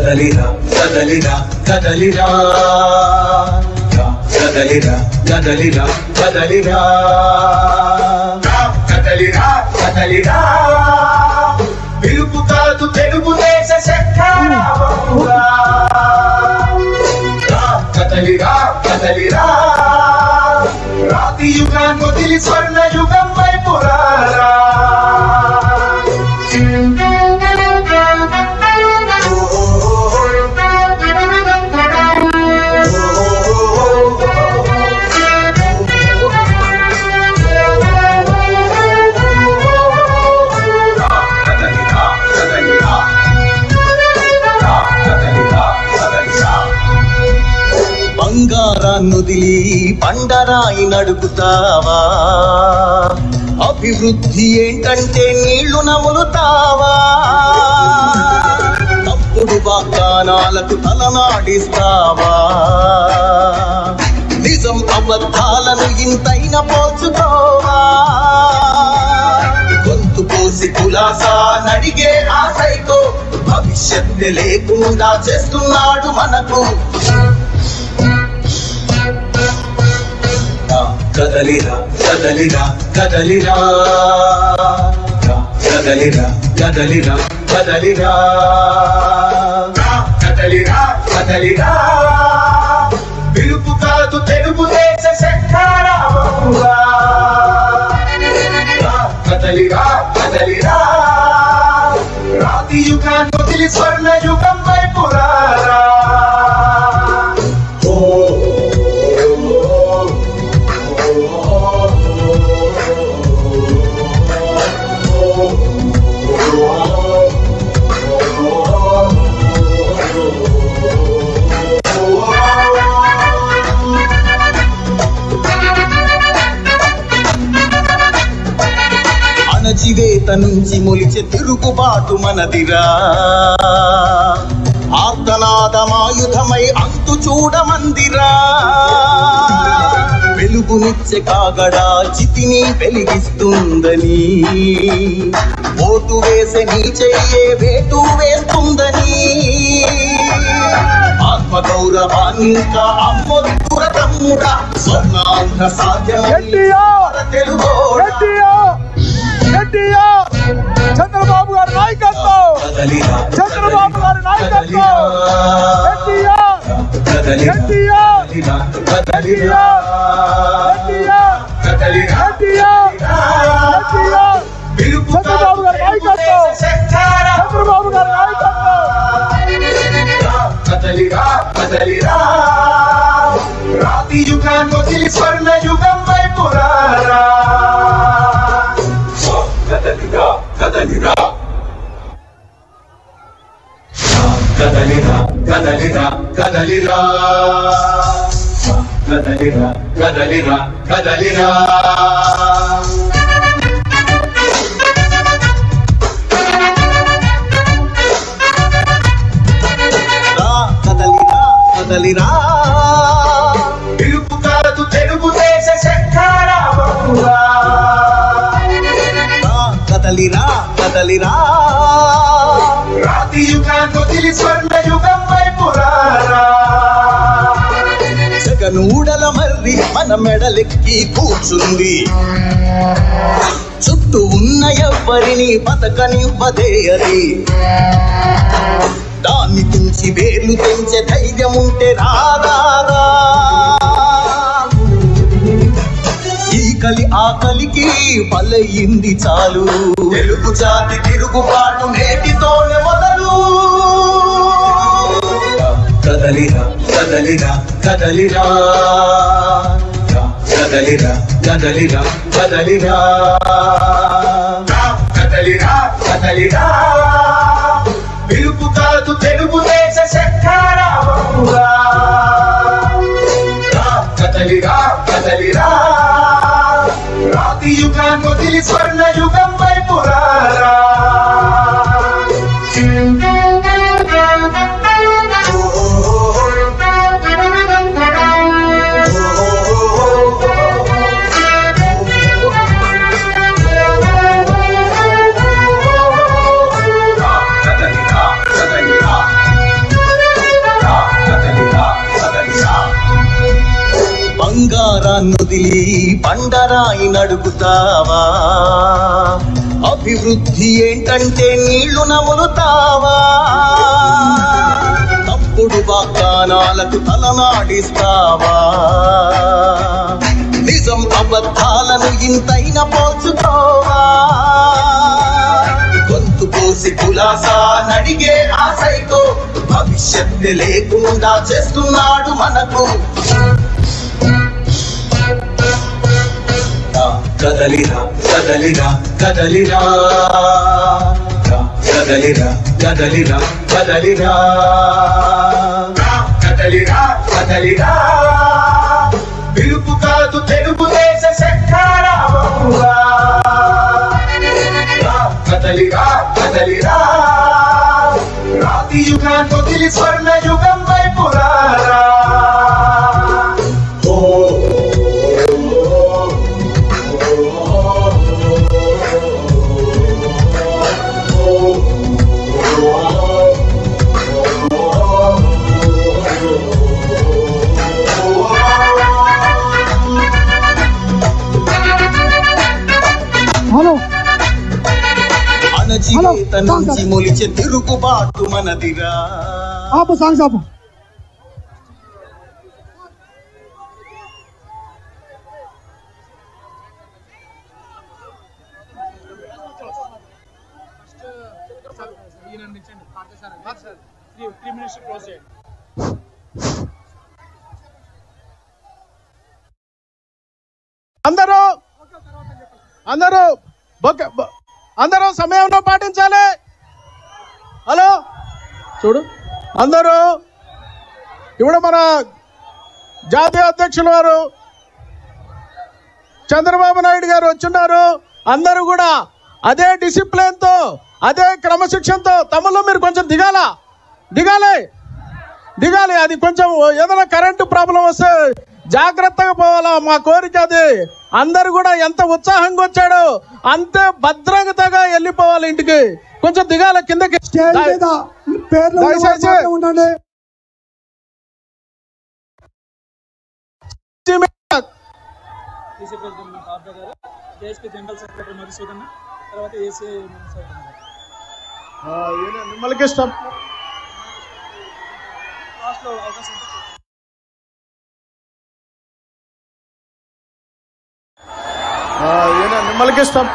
కదలిరా కదలిరా కదలిరా కదలిరా కదలిరా కదలిరా కదలిరా కదలిరా పిలుపు కాదు తెలుగుదేశ శంఖారావమురా కదలిరా కదలిరా రాతి యుగాన్ని వదిలి స్వర్ణ యుగం వైపు రారా బంగారాన్నొదిలి బండరాయి నడుపుతావా అభివృద్ధి ఏంటంటే నీళ్లు నములుతావా తప్పుడు వాగ్దానాలకు తలనాడిస్తావా నిజం అబద్ధాలను ఇంతైన పోల్చుకోవా గొంతు పోసి కులాసా నడిగే ఆ సైకో భవిష్యత్తు లేకుండా చేస్తున్నాడు మనకు కదలిరా కదలిరా కదలిరా కదలిరా కదలిరా కదలిరా కదలిరా కదలిరా పిలుపు కాదు తెలుగుదేశ శంఖారావమురా కదలిరా కదలిరా రాతి యుగాన్ని వదిలి స్వర్ణ యుగం వైపు రారా అణచివేత నుంచి మొలిచే తిరుగుబాటు మనదిరా ఆర్తనాదమాయుధమై అంతు చూడమందిరా వెలుగునిచ్చే కాగడా చితిని వెలిగిస్తుందని ఓటు వేసే నీ చెయ్యే వేటు వేస్తుందని ఆత్మగౌరవాన్ని ఇంకా అమ్మొద్దుర తమ్ముడా స్వర్ణాంధ్ర సాధ్యమని తెలుగు చంద్రబాబు గారి నాయకత్వం చంద్రబాబు గారి నాయకత్వం చంద్రబాబు గారి నాయకత్వం చంద్రబాబు గారి నాయకత్వం కదలిరా కదలిరా రాతి యుగాన్ని వదిలి స్వర్ణ యుగం వైపు రారా కదలిరా కదలిరా కదలిరా కదలిరా కదలిరా కదలిరా కదలిరా కదలిరా కదలిరా కదలిరా పిలుపు కాదు తెలుగుదేశ శంఖారావమురా కదలిరా కదలిరా రాతి యుగాన్ని వదిలి స్వర్ణ యుగం వైపు రారా జగనూడల మర్రి మన మెడలెక్కి కూర్చుంది చుట్టూ ఉన్న ఎవ్వరిని బతకనివ్వదే అది దాన్ని తుంచి వేర్లు తెంచే ధైర్యం ఉంటే రారా ఈ కలి ఆకలికి బలయింది చాలు తెలుగు జాతి తిరుగుబాటు నేటితోనే మొదలు కదలిరా కదలిరా కదలిరా కదలిరా కదలిరా కదలిరా కదలిరా కదలిరా పిలుపు కాదు తెలుగుదేశ శంఖారావమురా కదలిరా కదలిరా రాతి యుగాన్ని వదిలి స్వర్ణ యుగం వైపు రారా కదలిరా కదలిరా మిగిలి బండరాయి నడుగుతావా? అభివృద్ధి ఏంటంటే నీళ్లు నములుతావా? తప్పుడు వాగ్దానాలకు తలనాడిస్తావా? నిజం అబద్ధాలను ఇంతైనా పోల్చుకోవా? గొంతు కోసి కులాసా నడిగే ఆ సైకో భవిష్యత్తు లేకుండా చేస్తున్నాడు మనకు. కదలిరా కదలిరా కదలిరా కదలిరా కదలిరా కదలిరా కదలిరా కదలిరా పిలుపు కాదు తెలుగుదేశ శంఖారావమురా. కదలిరా కదలిరా రాతి యుగాన్ని వదిలి స్వర్ణ యుగం వైపు రారా. అనజీవేత నుంచి మొలిచే తిరుగుబాటు మనదిరా. ఆపు సాంగ్స్ ఆపు. అందరూ సమయంలో పాటించాలి. హలో చూడు అందరూ. ఇప్పుడు మన జాతీయ అధ్యక్షుల వారు చంద్రబాబు నాయుడు గారు వచ్చున్నారు. అందరూ కూడా అదే డిసిప్లిన్ తో అదే క్రమశిక్షణతో తమలో మీరు కొంచెం దిగాలి. అది కొంచెం ఏదైనా కరెంటు ప్రాబ్లం వస్తే జాగ్రత్తగా పోవాలా. మా కోరిక అది. అందరు కూడా ఎంత ఉత్సాహంగా వచ్చాడో అంతే భద్రతగా వెళ్ళిపోవాలి ఇంటికి. కొంచెం దిగాలి కిందకి. ఉండండి. మిమ్మల్ని ఇష్టం మిమ్మల్కి ఇష్టం